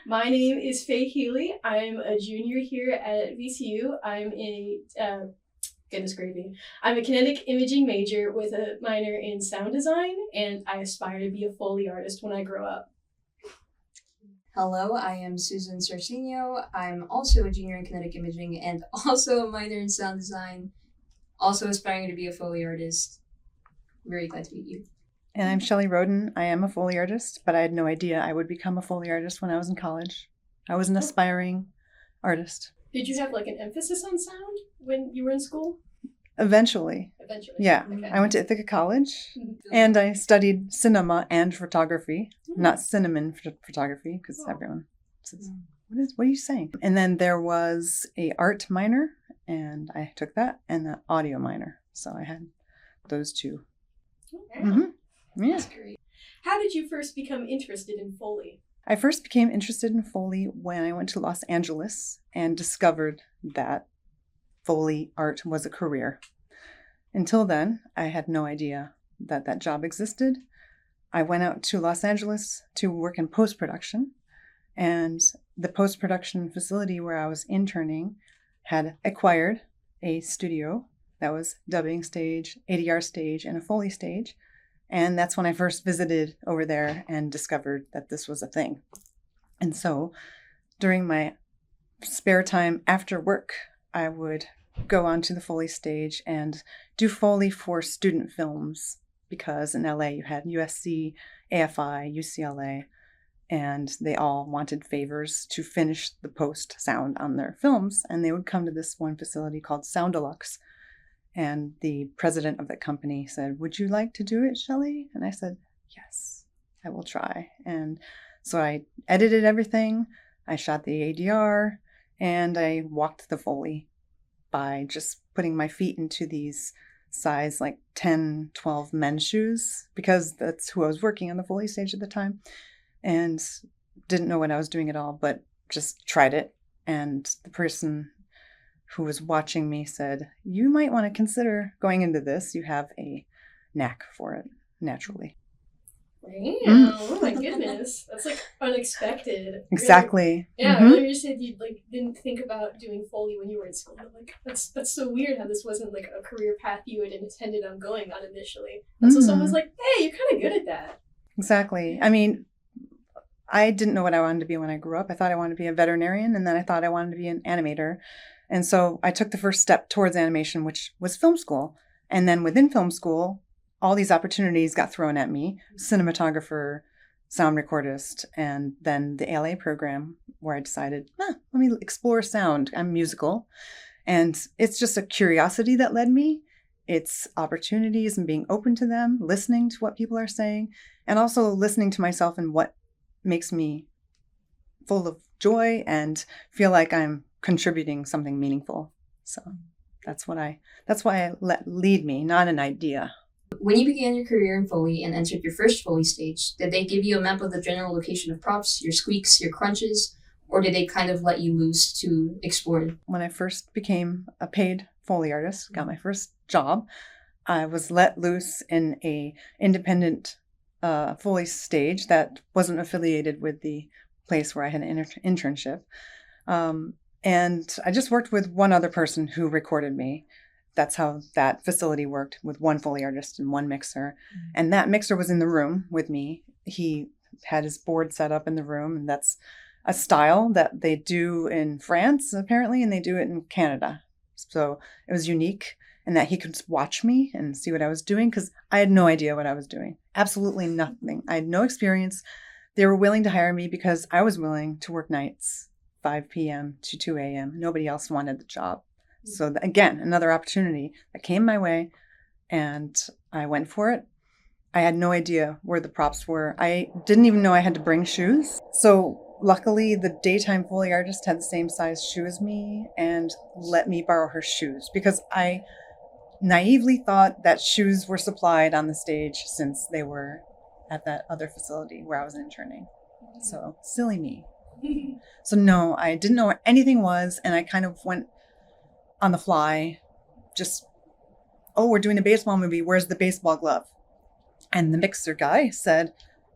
My name is Faye Healy. I'm a junior here at VCU. I'm a goodness gravy. I'm a kinetic imaging major with a minor in sound design, and I aspire to be a Foley artist when I grow up. Hello, I am Susan Sarcino. I'm also a junior in kinetic imaging and also a minor in sound design, also aspiring to be a Foley artist. Very glad to meet you. And I'm Shelley Roden. I am a Foley artist, but I had no idea I would become a Foley artist when I was in college. I was an aspiring artist. Did you have like an emphasis on sound when you were in school? Eventually. Yeah. Okay. I went to Ithaca College and I studied cinema and photography, not cinnamon photography, because everyone says, what are you saying? And then there was a art minor, and I took that, and the audio minor. So I had those two. Okay. Mm-hmm. Yeah. That's great. How did you first become interested in Foley? I first became interested in Foley when I went to Los Angeles and discovered that Foley art was a career. Until then, I had no idea that that job existed. I went out to Los Angeles to work in post-production, and the post-production facility where I was interning had acquired a studio that was dubbing stage, ADR stage, and a Foley stage. And that's when I first visited over there and discovered that this was a thing. And so during my spare time after work, I would go onto the Foley stage and do Foley for student films, because in LA you had USC, AFI, UCLA, and they all wanted favors to finish the post sound on their films. And they would come to this one facility called Sound Deluxe. And the president of the company said, "Would you like to do it, Shelley?" And I said, "Yes, I will try." And so I edited everything. I shot the ADR, and I walked the Foley by just putting my feet into these size like 10, 12 men's shoes, because that's who I was working on the Foley stage at the time, and didn't know what I was doing at all, but just tried it. And the person who was watching me said, "You might want to consider going into this. You have a knack for it naturally." Damn, oh my goodness. That's like unexpected. Exactly. Yeah, earlier you said you like didn't think about doing Foley when you were in school. I'm like, that's so weird how this wasn't like a career path you had intended on going on initially. And so someone was like, "Hey, you're kind of good at that." Exactly. I mean, I didn't know what I wanted to be when I grew up. I thought I wanted to be a veterinarian, and then I thought I wanted to be an animator. And so I took the first step towards animation, which was film school. And then within film school, all these opportunities got thrown at me: cinematographer, sound recordist, and then the LA program, where I decided, let me explore sound. I'm musical. And it's just a curiosity that led me. It's opportunities and being open to them, listening to what people are saying, and also listening to myself and what makes me full of joy and feel like I'm contributing something meaningful. So that's why I let lead me, not an idea. When you began your career in Foley and entered your first Foley stage, did they give you a map of the general location of props, your squeaks, your crunches, or did they kind of let you loose to explore? When I first became a paid Foley artist, got my first job, I was let loose in a independent Foley stage that wasn't affiliated with the place where I had an internship. And I just worked with one other person who recorded me. That's how that facility worked, with one Foley artist and one mixer. And that mixer was in the room with me. He had his board set up in the room, and that's a style that they do in France, apparently, and they do it in Canada. So it was unique in that he could watch me and see what I was doing, because I had no idea what I was doing. Absolutely nothing. I had no experience. They were willing to hire me because I was willing to work nights, 5 p.m. to 2 a.m. Nobody else wanted the job. So again, another opportunity that came my way, and I went for it. I had no idea where the props were. I didn't even know I had to bring shoes. So luckily, the daytime Foley artist had the same size shoe as me and let me borrow her shoes, because I naively thought that shoes were supplied on the stage since they were at that other facility where I was interning. So silly me. So no, I didn't know what anything was, and I kind of went on the fly, just, we're doing a baseball movie. Where's the baseball glove? And the mixer guy said,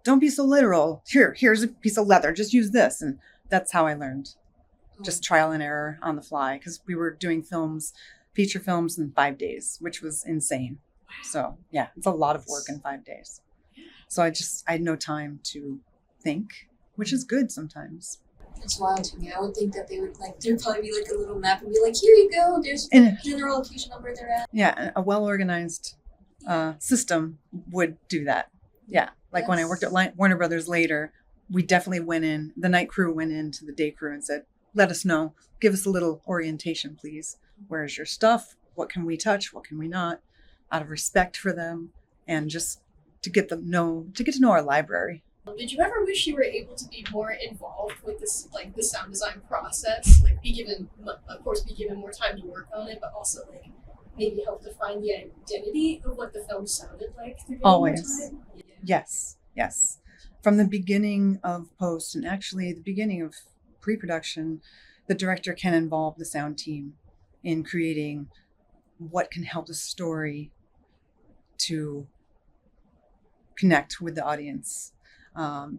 don't be so literal. Here's a piece of leather. Just use this. And that's how I learned. Just trial and error on the fly, because we were doing feature films in 5 days, which was insane. So yeah, it's a lot of work in 5 days. So I had no time to think, which is good sometimes. It's wild to me. I would think that they would there'd probably be like a little map and be like, here you go, there's a general location of where they're at. Yeah, a well-organized system would do that. Yeah, like when I worked at Warner Brothers later, we definitely went in, the night crew went into the day crew and said, let us know, give us a little orientation, please. Where's your stuff? What can we touch? What can we not? Out of respect for them, and just to get to know our library. Did you ever wish you were able to be more involved with this, like the sound design process? Like be given more time to work on it, but also like maybe help define the identity of what the film sounded like through Always. Time? Yeah. Yes. From the beginning of post, and actually the beginning of pre-production, the director can involve the sound team in creating what can help the story to connect with the audience.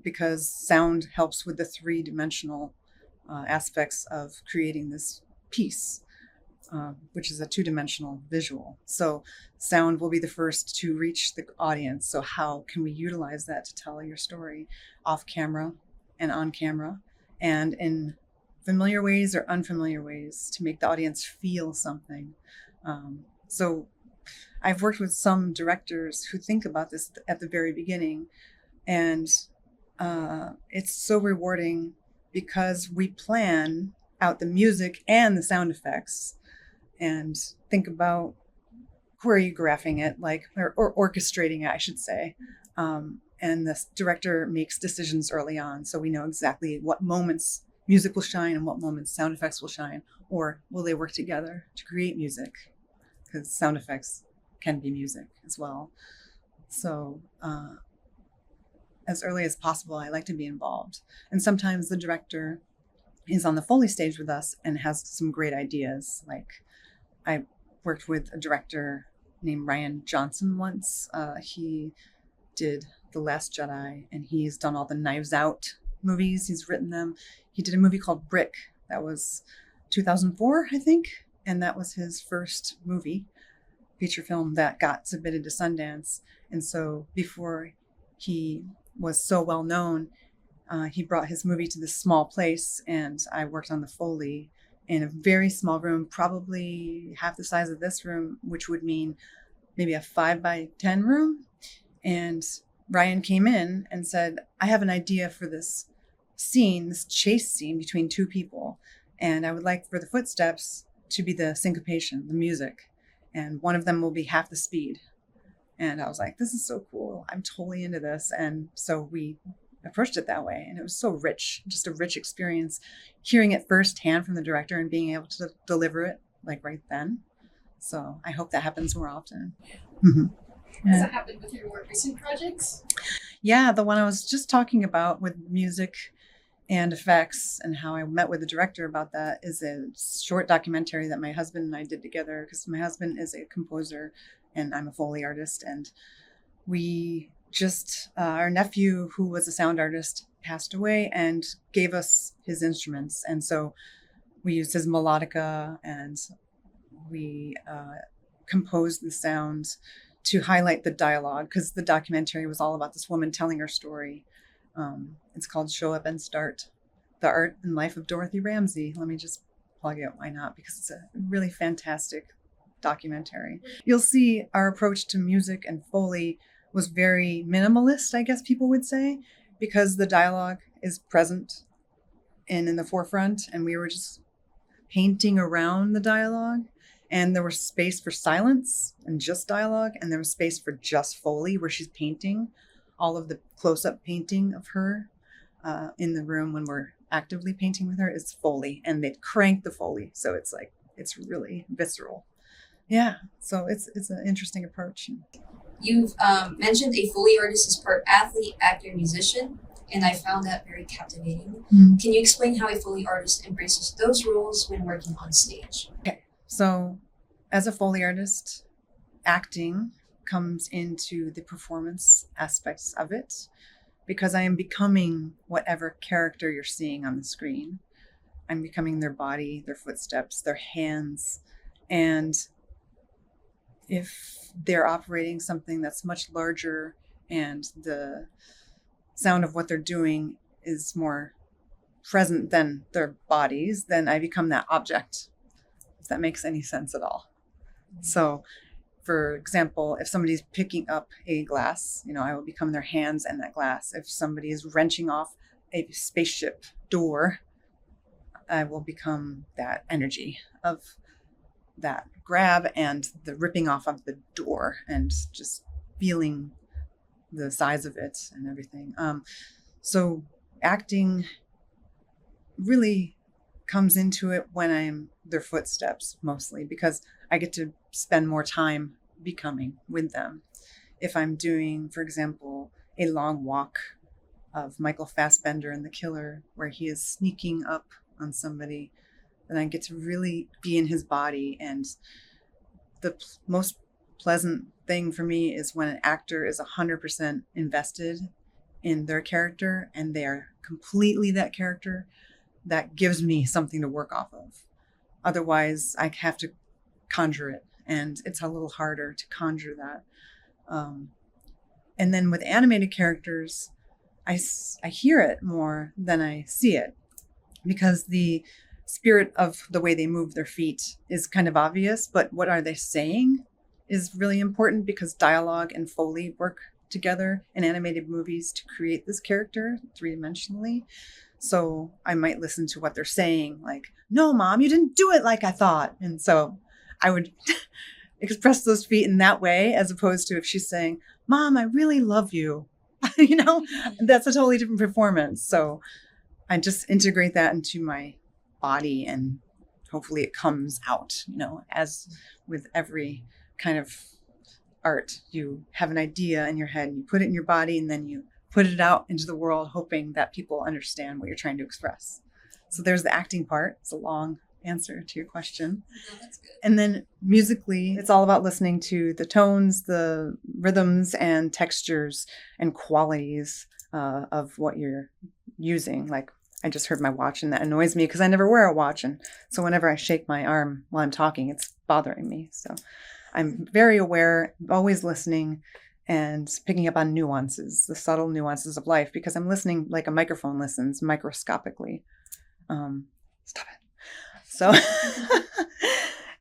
Because sound helps with the three-dimensional aspects of creating this piece, which is a two-dimensional visual. So sound will be the first to reach the audience. So how can we utilize that to tell your story off camera and on camera, and in familiar ways or unfamiliar ways to make the audience feel something? So I've worked with some directors who think about this at the very beginning, and it's so rewarding because we plan out the music and the sound effects and think about choreographing it, or orchestrating it, I should say. And the director makes decisions early on, so we know exactly what moments music will shine and what moments sound effects will shine, or will they work together to create music, because sound effects can be music as well. So as early as possible, I like to be involved. And sometimes the director is on the Foley stage with us and has some great ideas. Like I worked with a director named Ryan Johnson once. He did The Last Jedi, and he's done all the Knives Out movies. He's written them. He did a movie called Brick that was 2004, I think. And that was his first feature film that got submitted to Sundance. And so before he was so well known, he brought his movie to this small place, and I worked on the Foley in a very small room, probably half the size of this room, which would mean maybe a 5x10 room. And Ryan came in and said, I have an idea for this scene, this chase scene between two people, and I would like for the footsteps to be the syncopation, the music, and one of them will be half the speed. And I was like, this is so cool. I'm totally into this. And so we approached it that way. And it was so rich, just a rich experience, hearing it firsthand from the director and being able to deliver it like right then. So I hope that happens more often. Mm-hmm. Has that happened with your more recent projects? Yeah, the one I was just talking about with music and effects and how I met with the director about that is a short documentary that my husband and I did together, because my husband is a composer and I'm a Foley artist. And we just, our nephew, who was a sound artist, passed away and gave us his instruments. And so we used his melodica, and we composed the sounds to highlight the dialogue, because the documentary was all about this woman telling her story. It's called Show Up and Start, The Art and Life of Dorothy Ramsey. Let me just plug it. Why not? Because it's a really fantastic documentary. You'll see our approach to music and Foley was very minimalist, I guess people would say, because the dialogue is present and in the forefront, and we were just painting around the dialogue. And there was space for silence and just dialogue, and there was space for just Foley, where she's painting. All of the close-up painting of her in the room when we're actively painting with her is Foley, and they'd crank the Foley, so it's like, it's really visceral. Yeah, so it's an interesting approach. You've mentioned a Foley artist is part athlete, actor, musician, and I found that very captivating. Mm-hmm. Can you explain how a Foley artist embraces those roles when working on stage? Okay, so as a Foley artist, acting comes into the performance aspects of it. because I am becoming whatever character you're seeing on the screen. I'm becoming their body, their footsteps, their hands. And if they're operating something that's much larger and the sound of what they're doing is more present than their bodies, then I become that object, if that makes any sense at all. So, for example, if somebody's picking up a glass, I will become their hands and that glass. If somebody is wrenching off a spaceship door, I will become that energy of that grab and the ripping off of the door and just feeling the size of it and everything. So acting really comes into it when I'm their footsteps mostly, because I get to spend more time becoming with them. If I'm doing, for example, a long walk of Michael Fassbender in The Killer, where he is sneaking up on somebody, then I get to really be in his body. And the most pleasant thing for me is when an actor is 100% invested in their character and they are completely that character. That gives me something to work off of. Otherwise, I have to conjure it, and it's a little harder to conjure that. And then with animated characters, I hear it more than I see it, because the spirit of the way they move their feet is kind of obvious, but what are they saying is really important, because dialogue and Foley work together in animated movies to create this character three-dimensionally. So I might listen to what they're saying, like, "No, Mom, you didn't do it like I thought." And so I would express those feet in that way, as opposed to if she's saying, "Mom, I really love you." That's a totally different performance. So I just integrate that into my body, and hopefully it comes out, as with every kind of art. You have an idea in your head and you put it in your body, and then you put it out into the world, hoping that people understand what you're trying to express. So there's the acting part. It's a long answer to your question. No, that's good. And then musically, it's all about listening to the tones, the rhythms and textures and qualities of what you're using. Like, I just heard my watch, and that annoys me because I never wear a watch. And so whenever I shake my arm while I'm talking, it's bothering me. So I'm very aware, always listening, and picking up on nuances, the subtle nuances of life, because I'm listening like a microphone listens, microscopically. Stop it. So,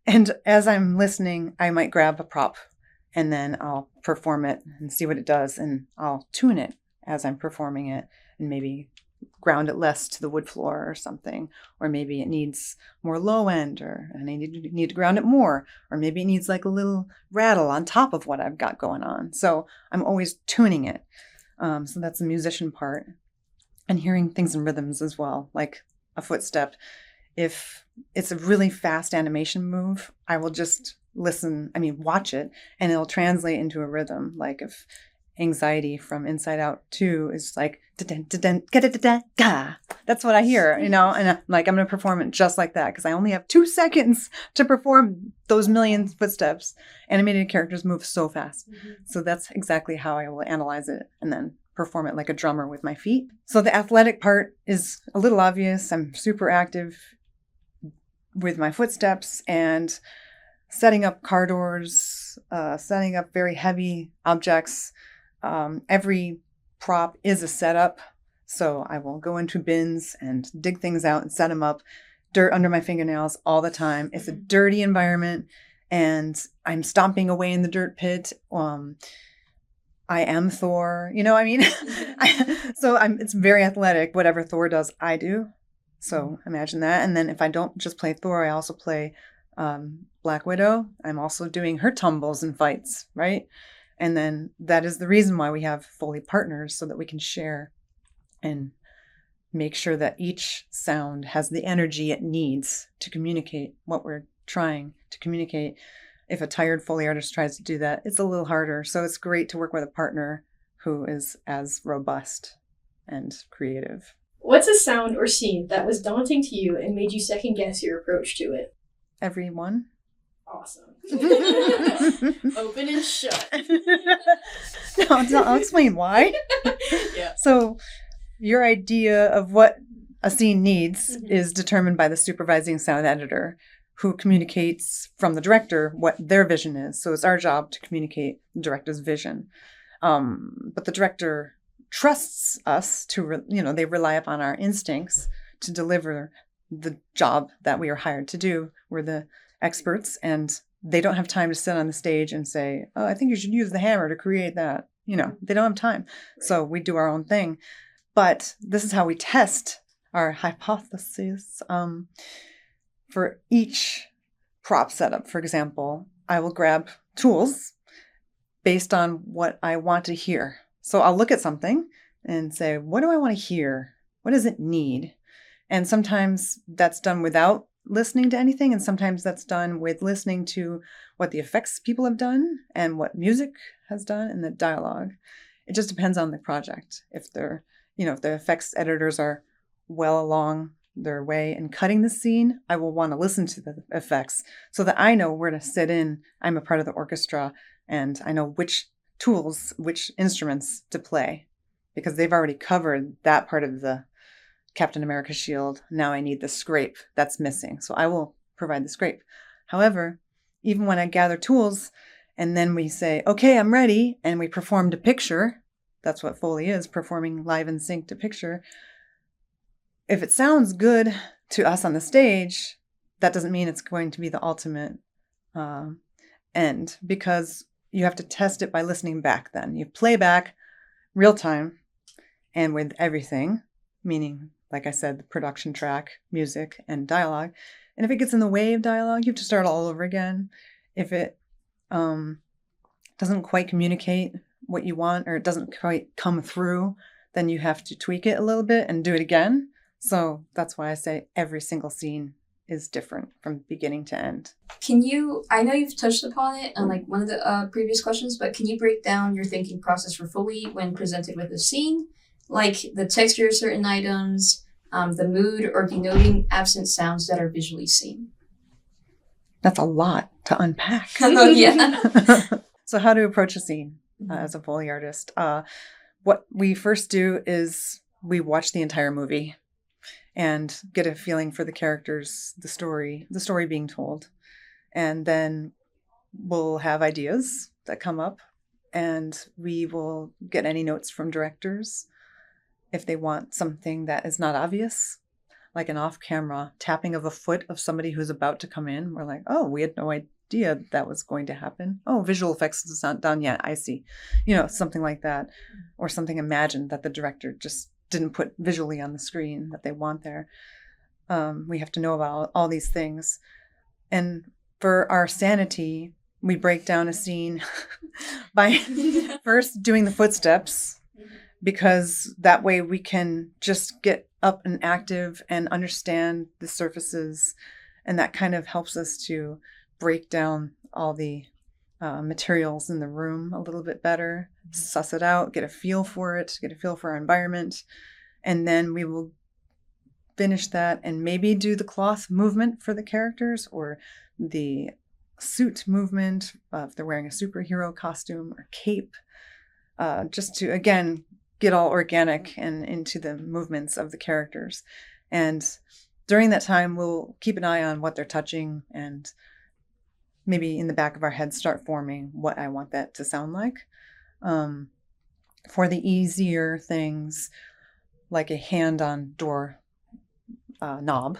and as I'm listening, I might grab a prop and then I'll perform it and see what it does. And I'll tune it as I'm performing it, and maybe ground it less to the wood floor or something, or maybe it needs more low end, or I need to ground it more, or maybe it needs like a little rattle on top of what I've got going on. So I'm always tuning it. So that's the musician part, and hearing things in rhythms as well, like a footstep. If it's a really fast animation move, I will just watch it, and it'll translate into a rhythm. Like if Anxiety from Inside Out 2 is like, that's what I hear, and I'm like, I'm going to perform it just like that, because I only have 2 seconds to perform those million footsteps. Animated characters move so fast. Mm-hmm. So that's exactly how I will analyze it and then perform it like a drummer with my feet. So the athletic part is a little obvious. I'm super active with my footsteps and setting up car doors, setting up very heavy objects. Every prop is a setup. So I will go into bins and dig things out and set them up. Dirt under my fingernails all the time. It's a dirty environment, and I'm stomping away in the dirt pit. I am Thor, it's very athletic. Whatever Thor does, I do. So imagine that. And then if I don't just play Thor, I also play Black Widow. I'm also doing her tumbles and fights, right? And then that is the reason why we have Foley partners, so that we can share and make sure that each sound has the energy it needs to communicate what we're trying to communicate. If a tired Foley artist tries to do that, it's a little harder. So it's great to work with a partner who is as robust and creative. What's a sound or scene that was daunting to you and made you second guess your approach to it? Everyone. awesome. Open and shut. No, I'll explain why. Yeah. So your idea of what a scene needs is determined by the supervising sound editor, who communicates from the director what their vision is. So it's our job to communicate the director's vision. But the director trusts us to, they rely upon our instincts to deliver the job that we are hired to do. We're the experts, and they don't have time to sit on the stage and say, oh, I think you should use the hammer to create that. They don't have time. So we do our own thing. But this is how we test our hypotheses. For each prop setup, for example, I will grab tools based on what I want to hear. So I'll look at something and say, what do I want to hear? What does it need? And sometimes that's done without listening to anything. And sometimes that's done with listening to what the effects people have done and what music has done and the dialogue. It just depends on the project. If they're, if the effects editors are well along their way in cutting the scene, I will want to listen to the effects so that I know where to sit in. I'm a part of the orchestra and I know which tools, which instruments to play, because they've already covered that part of the Captain America shield. Now I need the scrape that's missing. So I will provide the scrape. However, even when I gather tools and then we say, okay, I'm ready, and we perform to picture, that's what Foley is, performing live in sync to picture. If it sounds good to us on the stage, that doesn't mean it's going to be the ultimate end, because you have to test it by listening back then. You play back real time and with everything, meaning, like I said, the production track, music, and dialogue. And if it gets in the way of dialogue, you have to start all over again. If it doesn't quite communicate what you want, or it doesn't quite come through, then you have to tweak it a little bit and do it again. So that's why I say every single scene is different from beginning to end. I know you've touched upon it on one of the previous questions, but can you break down your thinking process for Foley when presented with a scene? Like the texture of certain items, the mood, or denoting absent sounds that are visually seen? That's a lot to unpack. Oh, yeah. So how to approach a scene as a Foley artist? What we first do is we watch the entire movie and get a feeling for the characters, the story being told. And then we'll have ideas that come up, and we will get any notes from directors. If they want something that is not obvious, like an off-camera tapping of a foot of somebody who's about to come in, we're like, oh, we had no idea that was going to happen. Oh, visual effects is not done yet. I see. Something like that. Or something imagined that the director just didn't put visually on the screen that they want there. We have to know about all these things. And for our sanity, we break down a scene by first doing the footsteps, because that way we can just get up and active and understand the surfaces. And that kind of helps us to break down all the materials in the room a little bit better, suss it out, get a feel for it, get a feel for our environment. And then we will finish that and maybe do the cloth movement for the characters, or the suit movement if they're wearing a superhero costume or cape, just to, again, get all organic and into the movements of the characters. And during that time, we'll keep an eye on what they're touching, and maybe in the back of our head start forming what I want that to sound like. For the easier things, like a hand on door knob,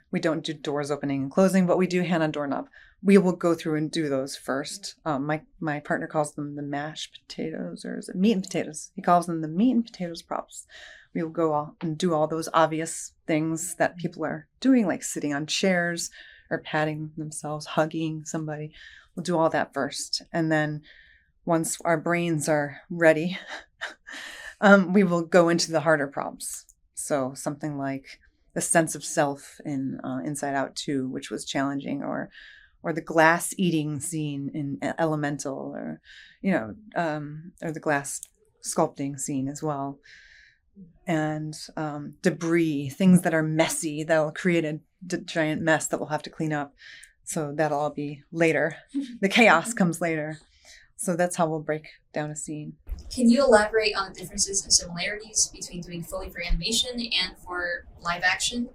we don't do doors opening and closing, but we do hand on doorknob. We will go through and do those first. My partner calls them the mashed potatoes, or is it meat and potatoes? He calls them the meat and potatoes props. We will go and do all those obvious things that people are doing, like sitting on chairs or patting themselves, hugging somebody. We'll do all that first. And then once our brains are ready, we will go into the harder props. So something like the sense of self in Inside Out 2, which was challenging, or the glass eating scene in Elemental, or the glass sculpting scene as well. And debris, things that are messy, that will create a giant mess that we'll have to clean up. So that'll all be later. The chaos comes later. So that's how we'll break down a scene. Can you elaborate on the differences and similarities between doing Foley for animation and for live action?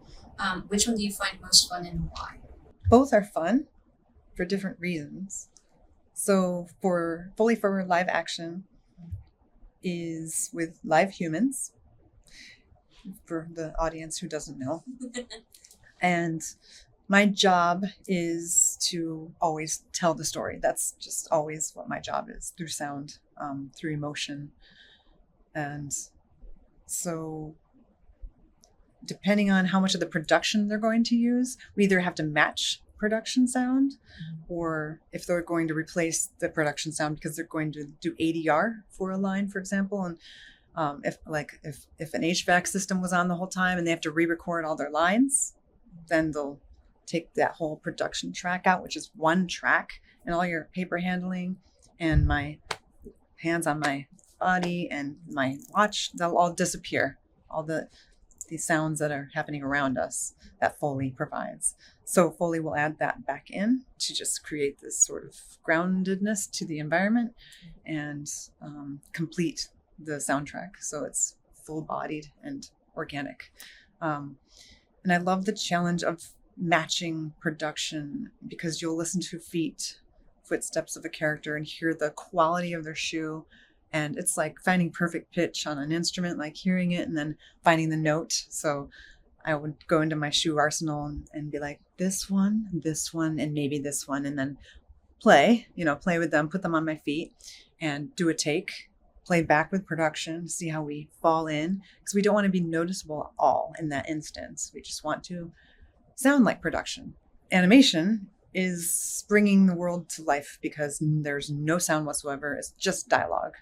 Which one do you find most fun and why? Both are fun for different reasons. So for Foley for live action is with live humans, for the audience who doesn't know. And my job is to always tell the story. That's just always what my job is, through sound, through emotion. And so depending on how much of the production they're going to use, we either have to match production sound, or if they're going to replace the production sound because they're going to do ADR for a line, for example. And if an HVAC system was on the whole time and they have to re-record all their lines, then they'll take that whole production track out, which is one track, and all your paper handling and my hands on my body and my watch, they'll all disappear. All the sounds that are happening around us that Foley provides. So Foley will add that back in to just create this sort of groundedness to the environment and complete the soundtrack. So it's full-bodied and organic. And I love the challenge of matching production, because you'll listen to footsteps of a character and hear the quality of their shoe. And it's like finding perfect pitch on an instrument, like hearing it and then finding the note. So I would go into my shoe arsenal and be like, this one, and maybe this one, and then play with them, put them on my feet and do a take, play back with production, see how we fall in, because we don't want to be noticeable at all in that instance. We just want to sound like production. Animation is bringing the world to life because there's no sound whatsoever. It's just dialogue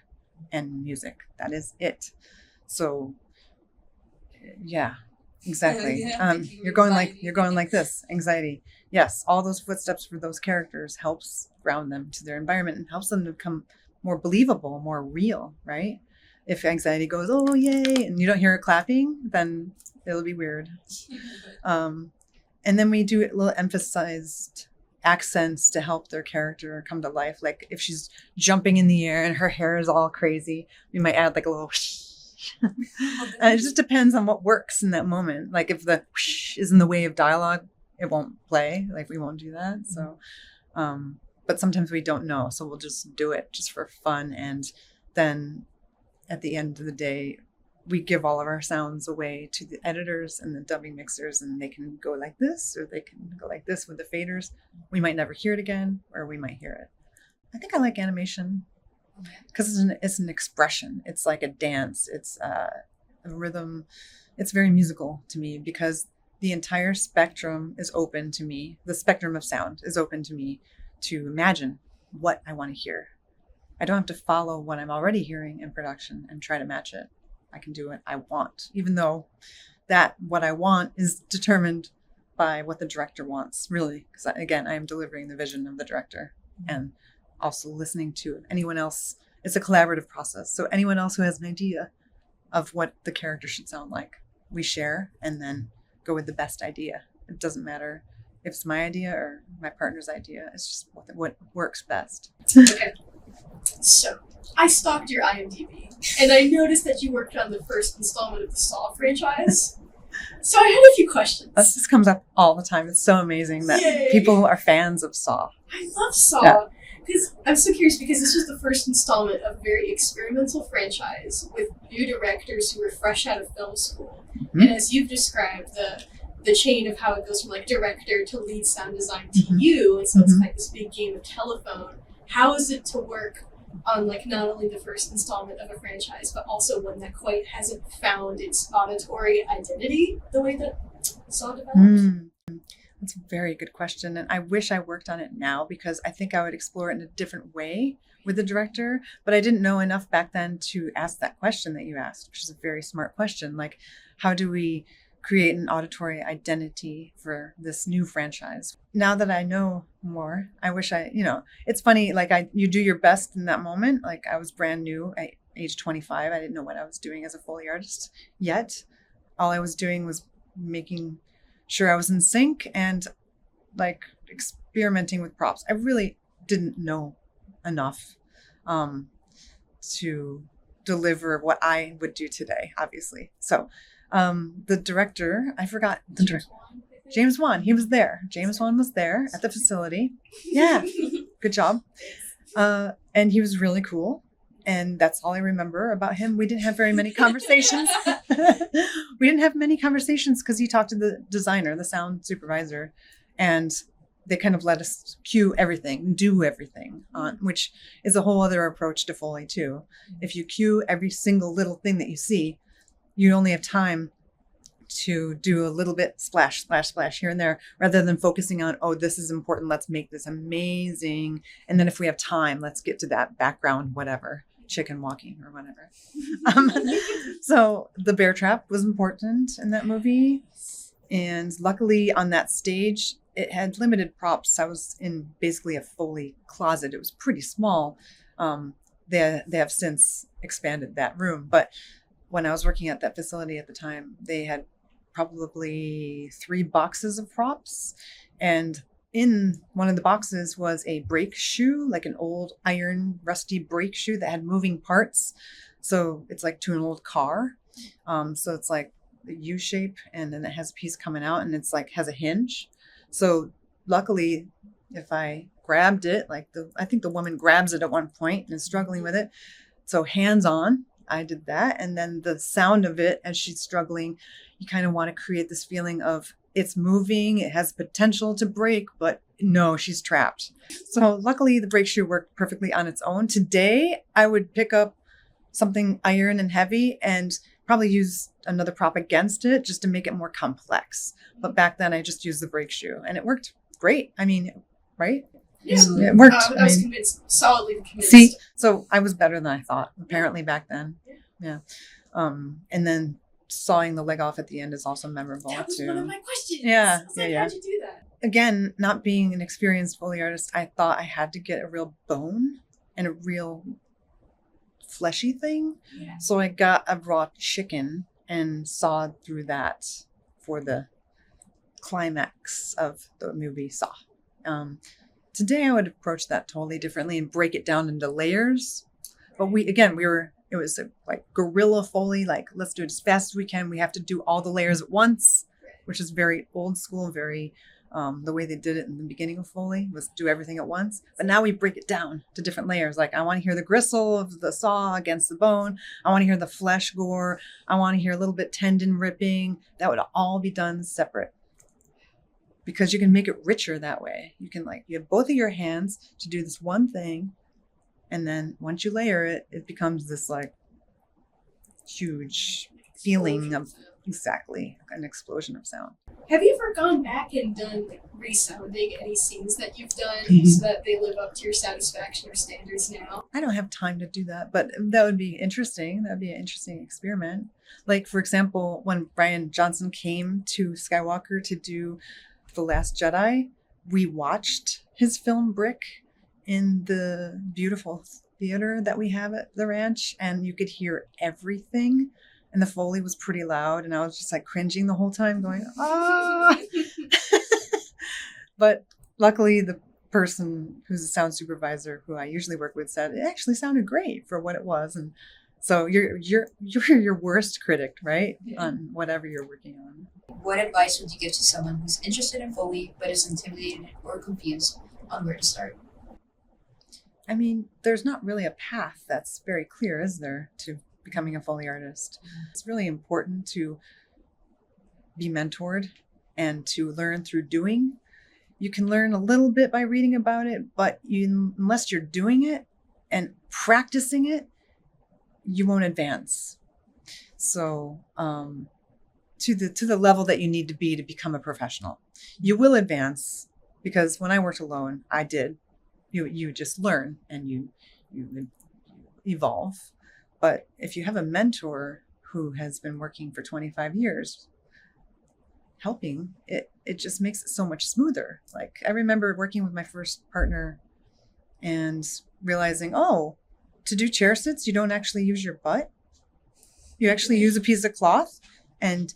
and music. That is it. So yeah, exactly. You're going like this. Anxiety. Yes, all those footsteps for those characters helps ground them to their environment and helps them to become more believable, more real, right? If anxiety goes, oh yay, and you don't hear her clapping, then it'll be weird. And then we do little emphasized accents to help their character come to life. Like if she's jumping in the air and her hair is all crazy, we might add like a little whoosh. And it just depends on what works in that moment. Like if the whoosh is in the way of dialogue, it won't play. Like we won't do that. So, but sometimes we don't know. So we'll just do it just for fun. And then at the end of the day, we give all of our sounds away to the editors and the dubbing mixers, and they can go like this, or they can go like this with the faders. We might never hear it again, or we might hear it. I think I like animation because it's an expression. It's like a dance. It's a rhythm. It's very musical to me because the entire spectrum is open to me. The spectrum of sound is open to me to imagine what I want to hear. I don't have to follow what I'm already hearing in production and try to match it. I can do what I want, even though what I want is determined by what the director wants, really. Because again, I am delivering the vision of the director and also listening to anyone else. It's a collaborative process. So anyone else who has an idea of what the character should sound like, we share and then go with the best idea. It doesn't matter if it's my idea or my partner's idea. It's just what works best. Okay. So I stalked your IMDb and I noticed that you worked on the first installment of the Saw franchise. So I had a few questions. This comes up all the time. It's so amazing that people are fans of Saw. I love Saw because I'm so curious, because this was the first installment of a very experimental franchise with new directors who were fresh out of film school. Mm-hmm. And as you've described, the chain of how it goes from like director to lead sound design to you, and so it's like this big game of telephone. How is it to work on like not only the first installment of a franchise, but also one that quite hasn't found its auditory identity the way that Saw developed? That's a very good question. And I wish I worked on it now, because I think I would explore it in a different way with the director. But I didn't know enough back then to ask that question that you asked, which is a very smart question. Like, how do we create an auditory identity for this new franchise? Now that I know more, I wish it's funny, like you do your best in that moment. Like I was brand new at age 25. I didn't know what I was doing as a Foley artist yet. All I was doing was making sure I was in sync and like experimenting with props. I really didn't know enough to deliver what I would do today, obviously. So the director, I forgot the director. James Wan, he was there. James Wan was there at the facility. Yeah, good job. And he was really cool. And that's all I remember about him. We didn't have very many conversations. We didn't have many conversations because he talked to the designer, the sound supervisor, and they kind of let us cue everything, do everything, which is a whole other approach to Foley too. If you cue every single little thing that you see, you only have time to do a little bit splash, splash, splash here and there, rather than focusing on, oh, this is important. Let's make this amazing. And then if we have time, let's get to that background, whatever, chicken walking or whatever. So the bear trap was important in that movie. And luckily on that stage, it had limited props. I was in basically a Foley closet. It was pretty small. They have since expanded that room. But when I was working at that facility at the time, they had probably 3 boxes of props. And in one of the boxes was a brake shoe, like an old iron rusty brake shoe that had moving parts. So it's like to an old car. So it's like the U shape, and then it has a piece coming out, and it's like has a hinge. So luckily, if I grabbed it, like I think the woman grabs it at one point and is struggling with it. So hands on, I did that. And then the sound of it as she's struggling, you kind of want to create this feeling of it's moving, it has potential to break, but no, she's trapped. So luckily the brake shoe worked perfectly on its own. Today, I would pick up something iron and heavy and probably use another prop against it just to make it more complex. But back then I just used the brake shoe and it worked great. I mean, right? Yeah, it worked. I was convinced, solidly convinced. See, so I was better than I thought, apparently back then. Yeah. And then sawing the leg off at the end is also memorable that was too. one of my questions. Yeah. I was like, how'd you do that? Again, not being an experienced Foley artist, I thought I had to get a real bone and a real fleshy thing. Yeah. So I got a raw chicken and sawed through that for the climax of the movie Saw. Today I would approach that totally differently and break it down into layers. But it was like guerrilla Foley, like let's do it as fast as we can. We have to do all the layers at once, which is very old school, very the way they did it in the beginning of Foley was do everything at once. But now we break it down to different layers. Like I want to hear the gristle of the saw against the bone. I want to hear the flesh gore. I want to hear a little bit tendon ripping. That would all be done separate. Because you can make it richer that way. You can you have both of your hands to do this one thing. And then once you layer it, it becomes this like huge feeling of exactly an explosion of sound. Have you ever gone back and done resounding any scenes that you've done so that they live up to your satisfaction or standards now? I don't have time to do that, but that would be interesting. That would be an interesting experiment. Like, for example, when Brian Johnson came to Skywalker to do The Last Jedi, we watched his film Brick in the beautiful theater that we have at the ranch, and you could hear everything. And the Foley was pretty loud, and I was just like cringing the whole time going, ah. But luckily the person who's a sound supervisor who I usually work with said it actually sounded great for what it was. And so you're your worst critic, right? Yeah. On whatever you're working on. What advice would you give to someone who's interested in Foley but is intimidated or confused on where to start? I mean, there's not really a path that's very clear, is there, to becoming a Foley artist? It's really important to be mentored and to learn through doing. You can learn a little bit by reading about it, but unless you're doing it and practicing it, you won't advance. So to the level that you need to be to become a professional. You will advance, because when I worked alone, I did. You just learn and you evolve. But if you have a mentor who has been working for 25 years, helping, it just makes it so much smoother. Like I remember working with my first partner and realizing, to do chair sits, you don't actually use your butt. You actually use a piece of cloth and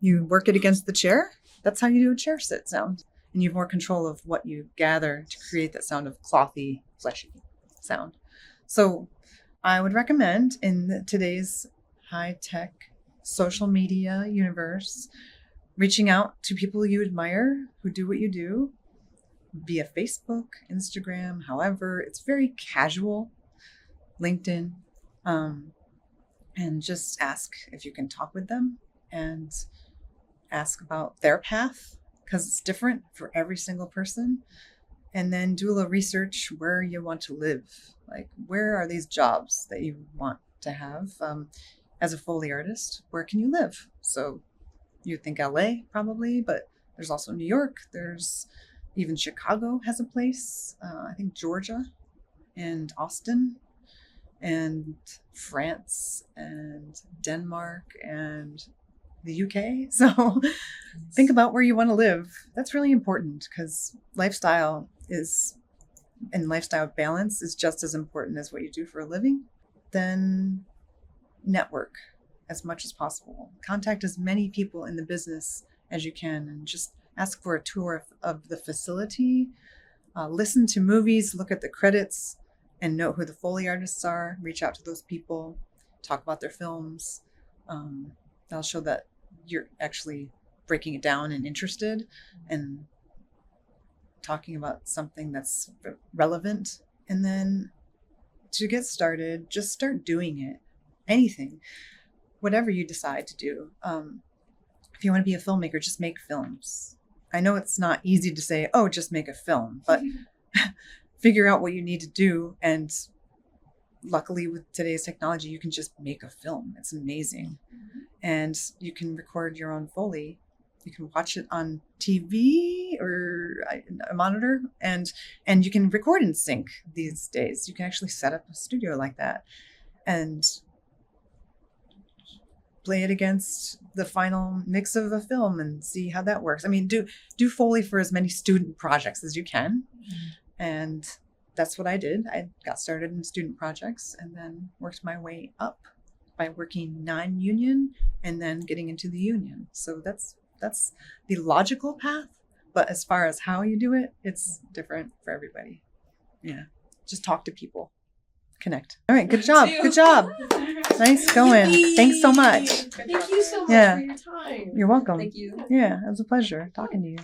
you work it against the chair. That's how you do a chair sit sound. and you have more control of what you gather to create that sound of clothy, fleshy sound. So I would recommend, in today's high-tech social media universe, reaching out to people you admire who do what you do via Facebook, Instagram, however. It's very casual, LinkedIn, and just ask if you can talk with them and ask about their path, because it's different for every single person. And then do a little research where you want to live. Like, where are these jobs that you want to have? As a Foley artist, where can you live? So you think LA probably, but there's also New York. There's even Chicago has a place. I think Georgia and Austin and France and Denmark and the UK. So think about where you want to live. That's really important, because lifestyle balance is just as important as what you do for a living. Then network as much as possible. Contact as many people in the business as you can, and just ask for a tour of the facility. Listen to movies, look at the credits, and note who the Foley artists are. Reach out to those people, talk about their films. That'll show that you're actually breaking it down and interested and talking about something that's relevant. And then to get started, just start doing it. Anything, whatever you decide to do. If you want to be a filmmaker, just make films. I know it's not easy to say, oh, just make a film, but figure out what you need to do. And luckily with today's technology, you can just make a film. It's amazing. And you can record your own Foley. You can watch it on TV or a monitor, and you can record in sync these days. You can actually set up a studio like that and play it against the final mix of a film and see how that works. I mean, do Foley for as many student projects as you can. And that's what I did. I got started in student projects and then worked my way up by working non-union and then getting into the union. So that's the logical path. But as far as how you do it, it's different for everybody. Yeah. Just talk to people. Connect. All right. Good job. Good job. Nice going. Yippee. Thanks so much. Thank you so much Yeah. for your time. You're welcome. Thank you. Yeah, it was a pleasure talking to you.